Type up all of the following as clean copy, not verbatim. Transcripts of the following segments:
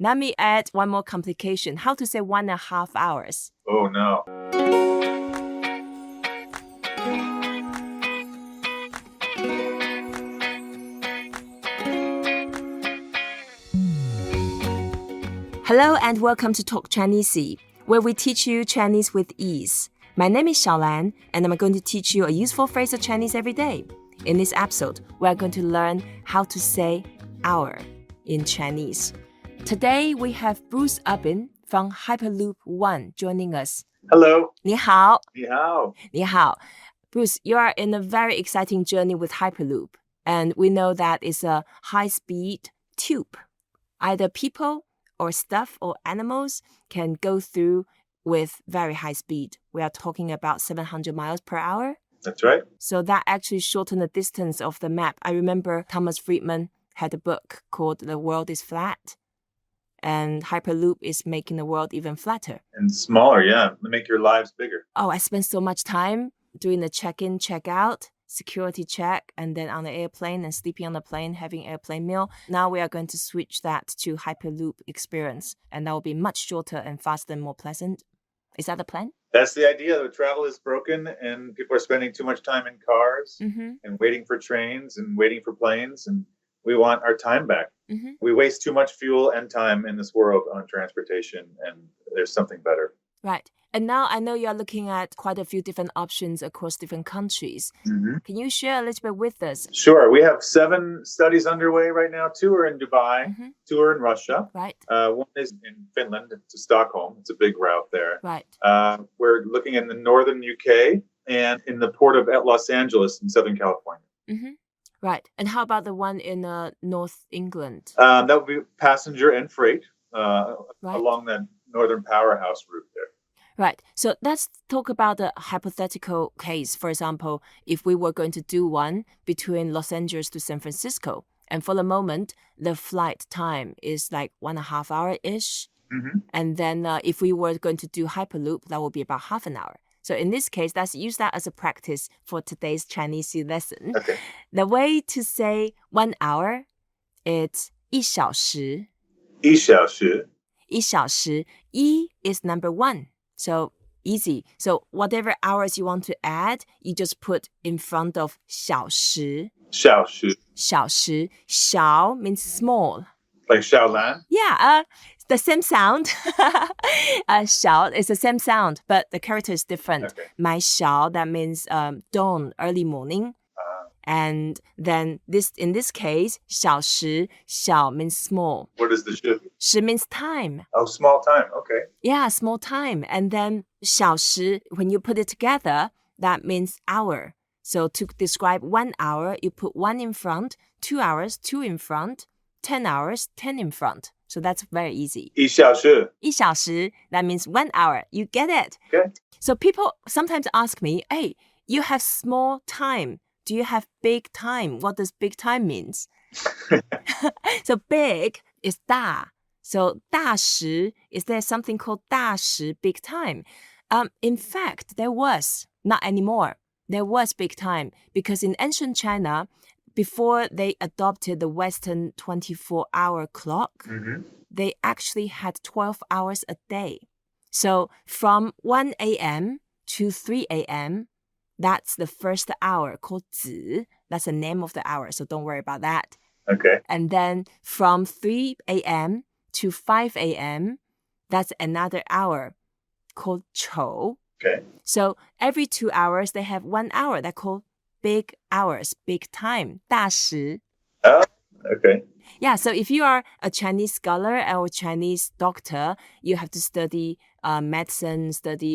Let me add one more complication. How to say 1.5 hours? Oh, no. Hello and welcome to Talk Chineasy, where we teach you Chinese with ease. My name is ShaoLan, and I'm going to teach you a useful phrase of Chinese every day. In this episode, we are going to learn how to say hour in Chinese. Today, we have Bruce Upbin from Hyperloop One joining us. Hello. 你好. 你好. 你好. Bruce, you are in a very exciting journey with Hyperloop, and we know that it's a high-speed tube. Either people or stuff or animals can go through with very high speed. We are talking about 700 miles per hour. That's right. So that actually shortened the distance of the map. I remember Thomas Friedman had a book called The World is Flat. And Hyperloop is making the world even flatter. And smaller, yeah. Make your lives bigger. Oh, I spent so much time doing the check-in, check-out, security check, and then on the airplane and sleeping on the plane, having airplane meal. Now we are going to switch that to Hyperloop experience, and that will be much shorter and faster and more pleasant. Is that the plan? That's the idea. The travel is broken and people are spending too much time in cars and waiting for trains and waiting for planes, and we want our time back. We waste too much fuel and time in this world on transportation, and there's something better. Right. And now I know you're looking at quite a few different options across different countries. Can you share a little bit with us? Sure. We have 7 studies underway right now. 2 are in Dubai, 2 are in Russia. Right. One is in Finland to Stockholm. It's a big route there. Right. We're looking in the northern UK and in the port of Los Angeles in Southern California. Right. And how about the one in North England? That would be passenger and freight along that northern powerhouse route there. Right. So let's talk about the hypothetical case. For example, if we were going to do one between Los Angeles to San Francisco, and for the moment, the flight time is like 1.5 hour-ish. And then if we were going to do Hyperloop, that would be about half an hour. So in this case, let's use that as a practice for today's Chinese lesson. Okay. The way to say 1 hour, it's 一小时. 一小时. 一小时. 一 is number 1. So easy. So whatever hours you want to add, you just put in front of 小时. 小时. 小时. 小 means small. Like ShaoLan? Yeah, the same sound. 小 is the same sound, but the character is different. Okay. 买小, that means dawn, early morning. And then in this case, 小时, 小 means small. What is the 时? 时 means time. Oh, small time. Okay. Yeah, small time. And then 小时, when you put it together, that means hour. So to describe 1 hour, you put 1 in front, 2 hours, 2 in front, 10 hours, 10 in front. So that's very easy. 一小时. 一小时, that means 1 hour. You get it? Okay. So people sometimes ask me, hey, you have small time. Do you have big time? What does big time means? So big is 大. So 大时, is there something called 大时, big time? In fact, there was, not anymore. There was big time because in ancient China, before they adopted the Western 24-hour clock, they actually had 12 hours a day. So from 1 a.m. to 3 a.m., that's the first hour called 子. That's the name of the hour, so don't worry about that. Okay. And then from 3 a.m. to 5 a.m., that's another hour called 丑. Okay. So every 2 hours, they have 1 hour. They're called big hours, big time, 大时. Oh, okay. Yeah, so if you are a Chinese scholar or Chinese doctor, you have to study medicine,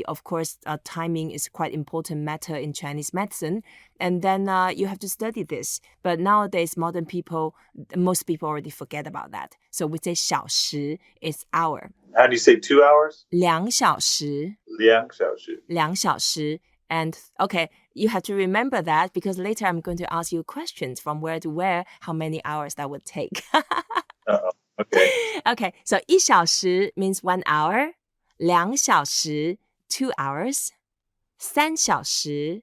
of course, timing is quite important matter in Chinese medicine. And then you have to study this. But nowadays, modern people, most people already forget about that. So we say 小时 is hour. How do you say 2 hours? 2小时. 2小时. 2小时. And okay, you have to remember that because later I'm going to ask you questions from where to where, how many hours that would take. Okay. Okay, so 1小时 means 1 hour, 2小时 2 hours, 3小时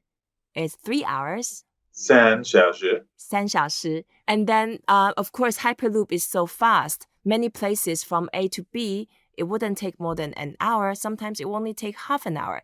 is 3 hours. 3小时. 3小时. And then, of course, Hyperloop is so fast. many places from A to B, it wouldn't take more than an hour. Sometimes it will only take half an hour,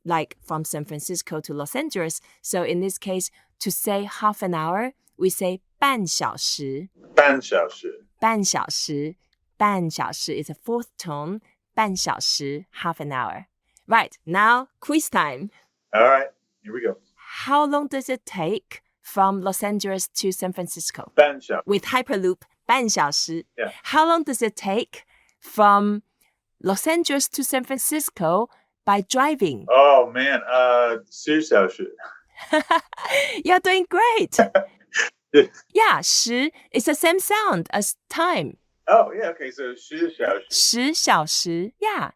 like from San Francisco to Los Angeles. So in this case, to say half an hour, we say 半小时.半小时.半小时.半小时 is a fourth tone. 半小时, half an hour. Right, now quiz time. All right, here we go. How long does it take from Los Angeles to San Francisco? 半小时. With Hyperloop, 半小时. Yeah. How long does it take from Los Angeles to San Francisco by driving? Oh, man, 10小时. You're doing great. Yeah, 10 is the same sound as time. Oh, yeah, okay, so 10小时. 10小时, yeah.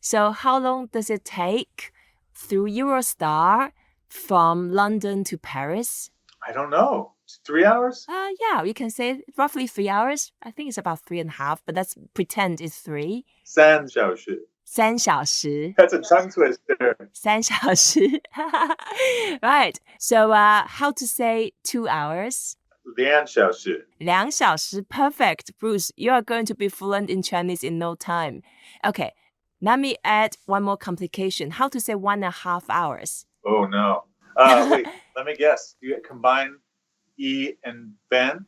So how long does it take through Eurostar from London to Paris? I don't know. 3 hours? Yeah, you can say roughly 3 hours. I think it's about 3.5, but let's pretend it's 3. 3小时. 3小时. That's a tongue twister. 3小时. Right. So how to say 2 hours? 2小时. 2小时. Perfect. Bruce, you are going to be fluent in Chinese in no time. Okay. Let me add one more complication. How to say 1.5 hours? Oh, no. Wait, let me guess. You combine E and ban?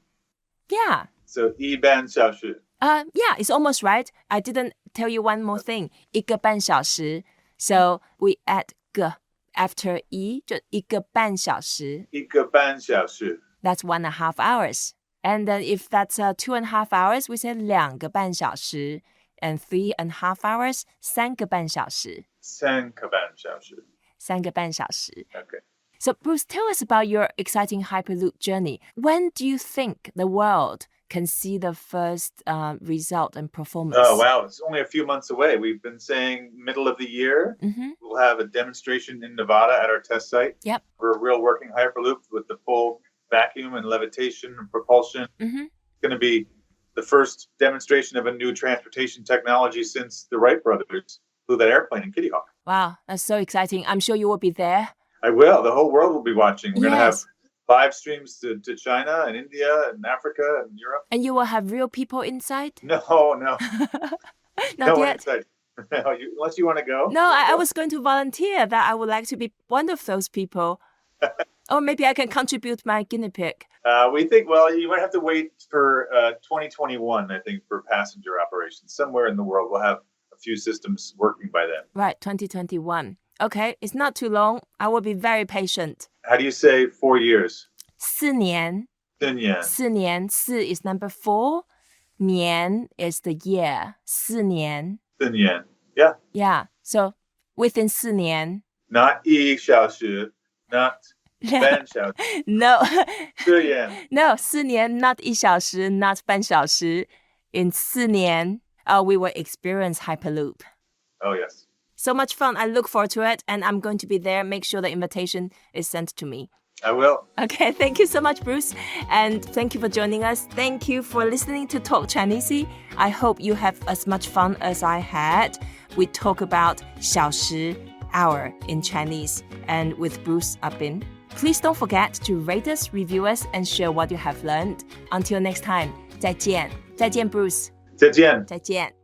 Yeah. So 一半小时. Yeah, it's almost right. I didn't tell you one more thing. 一个半小时. So we add 个 after 一, 就一个半小时. 一个半小时. That's 1.5 hours. And then if that's 2.5 hours, we say 2个半小时. And 3.5 hours, 3个半小时. 3个半小时. 3个半小时. Okay. So Bruce, tell us about your exciting Hyperloop journey. When do you think the world can see the first result and performance? Oh, wow. It's only a few months away. We've been saying middle of the year. Mm-hmm. We'll have a demonstration in Nevada at our test site. Yep. For a real working Hyperloop with the full vacuum and levitation and propulsion. Mm-hmm. It's going to be the first demonstration of a new transportation technology since the Wright brothers flew that airplane in Kitty Hawk. Wow, that's so exciting. I'm sure you will be there. I will. The whole world will be watching. We're going to have Yes. live streams to China and India and Africa and Europe. And you will have real people inside? No. Not No, yet. excited. No, unless you want to go. No, I was going to volunteer that I would like to be one of those people. Or maybe I can contribute my guinea pig. We think, well, you might have to wait for 2021, I think, for passenger operations. Somewhere in the world, we'll have a few systems working by then. Right, 2021. Okay, it's not too long. I will be very patient. How do you say 4 years? 4年. 4年. 4年. 4 is number 4. 年 is the year. 4年. 4年. Yeah. Yeah, so within 4年. Not 1小时, not 半小时. No. 4年. No, 4年, not 1小时, not 半小时. In 4年, we will experience Hyperloop. Oh, yes. So much fun. I look forward to it, and I'm going to be there. Make sure the invitation is sent to me. I will. Okay, thank you so much, Bruce. And thank you for joining us. Thank you for listening to Talk Chineasy. I hope you have as much fun as I had. We talk about 小时, hour in Chinese, and with Bruce Upbin. Please don't forget to rate us, review us, and share what you have learned. Until next time, 再见. 再见, Bruce. 再见. 再见.